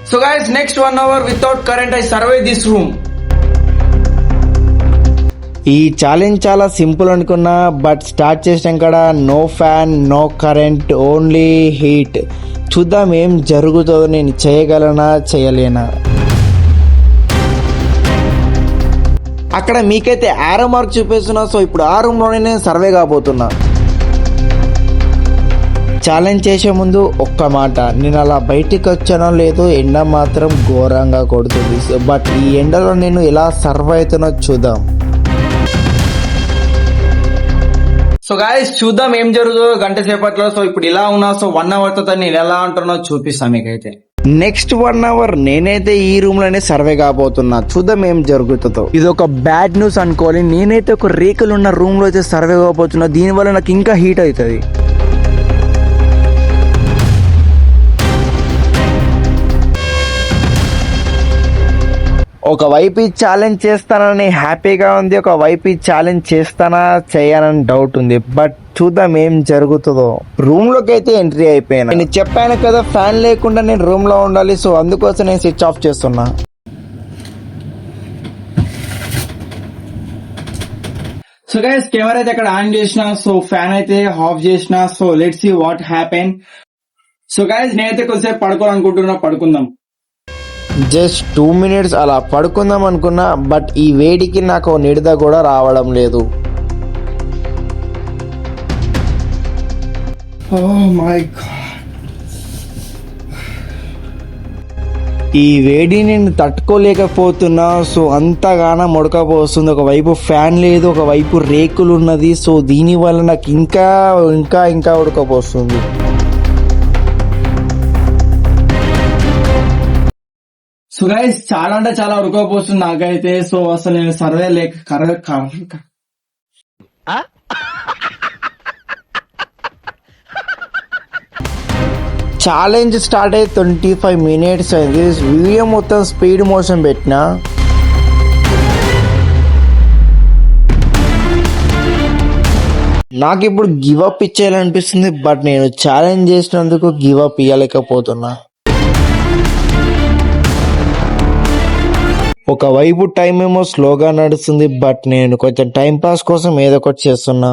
So guys, next 1 hour without current I survive this room. ఈ challenge చాలా simple అనుకున్నా, but start చేసాం కూడా no fan, no current, only heat. చూద్దాం ఏం జరుగుతుందో, నేను చేయగలనా చేయలేనా. అక్కడ మీకైతే ఆరో మార్క్ చూపిస్తున్నా. సో ఇప్పుడు ఆ రూమ్లోనే నేను సర్వే కాబోతున్నా. ఛాలెంజ్ చేసే ముందు ఒక్క మాట, నేను అలా బయటికి వచ్చానో లేదో ఎండ మాత్రం ఘోరంగా కొడుతుంది. బట్ ఈ ఎండలో నేను ఎలా సర్వే అవుతున్నా చూద్దాం. సో గాయస్ చూద్దాం ఏం జరుగుతుందో గంట సేపట్లో. సో ఇప్పుడు ఇలా ఉన్నా, సో 1 hour తర్వాత నేను ఎలా ఉంటున్నా చూపిస్తాను మీకైతే. నెక్స్ట్ 1 hour నేనైతే ఈ రూమ్ లోనే సర్వే కాబోతున్నా. చూద్దాం ఏం జరుగుతుందో. ఇది ఒక బ్యాడ్ న్యూస్ అనుకోవాలి. నేనైతే ఒక రేకులు ఉన్న రూమ్ లో అయితే సర్వే కాబోతున్నా. దీనివల్ల నాకు ఇంకా హీట్ అవుతుంది. ఒకవైపు ఈ ఛాలెంజ్ చేస్తానని హ్యాపీగా ఉంది, ఒకవైపు ఈ ఛాలెంజ్ చేస్తానా చేయనని డౌట్ ఉంది. బట్ చూద్దాం ఏం జరుగుతుందో. రూమ్ లోకి అయితే ఎంట్రీ అయిపోయాను. నేను చెప్పాను కదా ఫ్యాన్ లేకుండా నేను రూమ్ లో ఉండాలి. సో అందుకోసం నేను స్విచ్ ఆఫ్ చేస్తున్నా. సో గైస్ కెమెరా అయితే అక్కడ ఆన్ చేసిన, సో ఫ్యాన్ అయితే ఆఫ్ చేసిన. So let's see what happen. So guys నేనైతే కొద్దిసేపు పడుకోవాలనుకుంటున్నా, పడుకుందాం. జస్ట్ 2 minutes అలా పడుకుందాం అనుకున్నా. బట్ ఈ వేడికి నాకు నిడద కూడా రావడం లేదు. ఈ వేడి నేను తట్టుకోలేకపోతున్నా. సో అంతగానో ముడకపోస్తుంది. ఒకవైపు ఫ్యాన్ లేదు, ఒకవైపు రేకులు ఉన్నది. సో దీని వల్ల నాకు ఇంకా ఇంకా ఇంకా ఉడకపోస్తుంది. సో గైస్ చాలా అంటే చాలా ఉడకపోతుంది నాకైతే. సో అసలు నేను సర్వే లేక ఛాలెంజ్ స్టార్ట్ అయ్యి 25 minutes అయింది. వీడియో మొత్తం స్పీడ్ మోషన్ పెట్టినా. నాకు ఇప్పుడు గివ్ అప్ ఇచ్చేయాలనిపిస్తుంది. బట్ నేను ఛాలెంజ్ చేసినందుకు గివ్ అప్ ఇవ్వలేకపోతున్నా. ఒకవైపు టైం ఏమో స్లోగా నడుస్తుంది. బట్ నేను కొంచెం టైం పాస్ కోసం ఏదో ఒకటి చేస్తున్నా.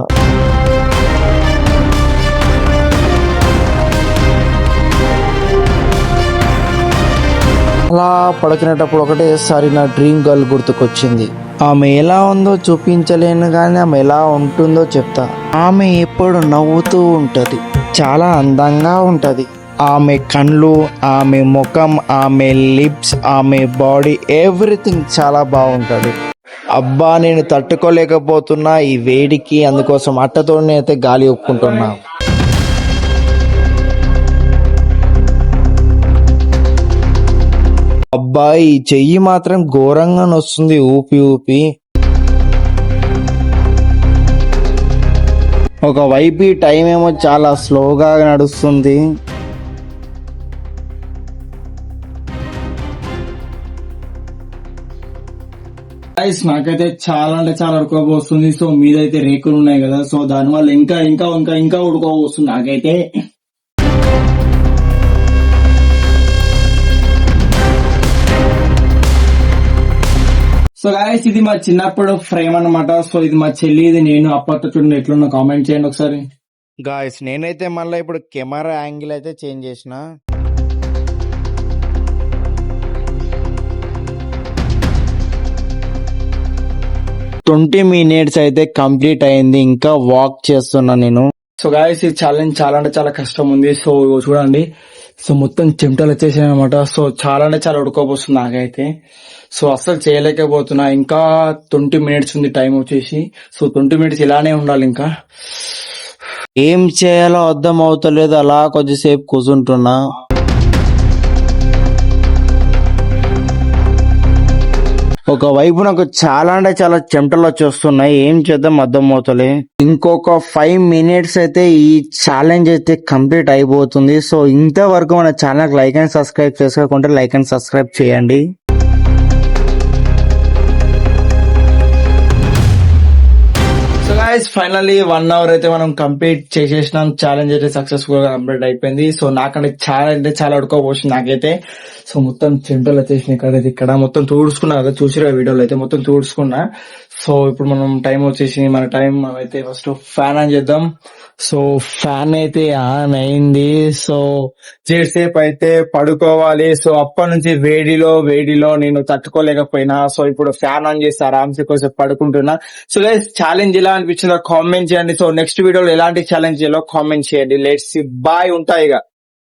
అలా పడుకునేటప్పుడు ఒకటేసారి నా డ్రీమ్ గర్ల్ గుర్తుకొచ్చింది. ఆమె ఎలా ఉందో చూపించలేను కానీ ఆమె ఎలా ఉంటుందో చెప్తా. ఆమె ఎప్పుడు నవ్వుతూ ఉంటది, చాలా అందంగా ఉంటది. ఆమె కళ్ళు, ఆమె ముఖం, ఆమె లిప్స్, ఆమె బాడీ, ఎవ్రీథింగ్ చాలా బాగుంటది. అబ్బా నేను తట్టుకోలేకపోతున్నా ఈ వేడికి. అందుకోసం అట్టతో నేనైతే గాలి ఒప్పుకుంటున్నా. అబ్బా ఈ చెయ్యి మాత్రం ఘోరంగా నొస్తుంది ఊపి ఊపి. ఒకవైపు ఈ టైం ఏమో చాలా స్లోగా నడుస్తుంది. గైస్ నాకైతే చాలా అంటే చాలా ఉడకపోస్తుంది. సో మీదైతే రేకులు ఉన్నాయి కదా, సో దానివల్ల ఇంకా ఇంకా ఇంకా ఇంకా ఉడకపోస్తుంది నాకైతే. సో గాయస్ ఇది మా చిన్నప్పుడు ఫ్రేమ్ అన్నమాట. సో ఇది మా చెల్లి, ఇది నేను. అప్పట్లో చూడండి ఎట్లున్నా కామెంట్ చేయండి ఒకసారి. గాయస్ నేనైతే మళ్ళీ ఇప్పుడు కెమెరా యాంగిల్ అయితే చేంజ్ చేసిన. ట్వంటీ మినిట్స్ అయితే కంప్లీట్ అయింది. ఇంకా వాక్ చేస్తున్నా నేను. సో గాయస్ ఈ ఛాలెంజ్ చాలా అంటే చాలా కష్టం ఉంది. సో చూడండి, సో మొత్తం చెమటలు వచ్చేసాయి అనమాట. సో చాలా అంటే చాలా ఉడకపోస్తుంది నాకైతే. సో అస్సలు చేయలేకపోతున్నా. ఇంకా 20 minutes ఉంది టైం వచ్చేసి. సో 20 minutes ఇలానే ఉండాలి. ఇంకా ఏం చేయాలో అర్థం అవుతలేదు. అలా కొద్దిసేపు కూర్చుంటున్నా. ఒకవైపు నాకు చాలా అంటే చాలా చెమటలు వచ్చేస్తున్నాయి. ఏం చేద్దాం అర్థం అవుతలే. ఇంకొక 5 minutes అయితే ఈ ఛాలెంజ్ అయితే కంప్లీట్ అయిపోతుంది. సో ఇంతవరకు మన ఛానల్ లైక్ అండ్ సబ్స్క్రైబ్ చేసుకోకుంటే లైక్ అండ్ సబ్స్క్రైబ్ చేయండి. సో గైస్ ఫైనల్లీ 1 అవర్ అయితే మనం కంప్లీట్ చేసేసినాం. ఛాలెంజ్ అయితే సక్సెస్ఫుల్ గా కంప్లీట్ అయిపోయింది. సో నాకంటే చాలా అంటే చాలా ఉడకపోతుంది నాకైతే. సో మొత్తం చెమటలు వచ్చేసినాయి ఇక్కడ మొత్తం తుడుచుకున్నా కదా, చూసిరా వీడియోలో అయితే మొత్తం తుడుచుకున్నా. సో ఇప్పుడు మనం టైం వచ్చేసి మన టైం అయితే ఫస్ట్ ఫ్యాన్ ఆన్ చేద్దాం. సో ఫ్యాన్ అయితే ఆన్ అయింది. సో సేపు అయితే పడుకోవాలి. సో అప్పటి నుంచి వేడిలో నేను తట్టుకోలేకపోయినా. సో ఇప్పుడు ఫ్యాన్ ఆన్ చేసి ఆరామ్సే కొంచెం పడుకుంటున్నా. సో గైస్ ఛాలెంజ్ ఎలా అనిపించిందో కామెంట్ చేయండి. సో నెక్స్ట్ వీడియోలో ఎలాంటి ఛాలెంజ్ చేయాలో కామెంట్ చేయండి. లెట్స్ బాయ్, ఉంటాయి ఇక.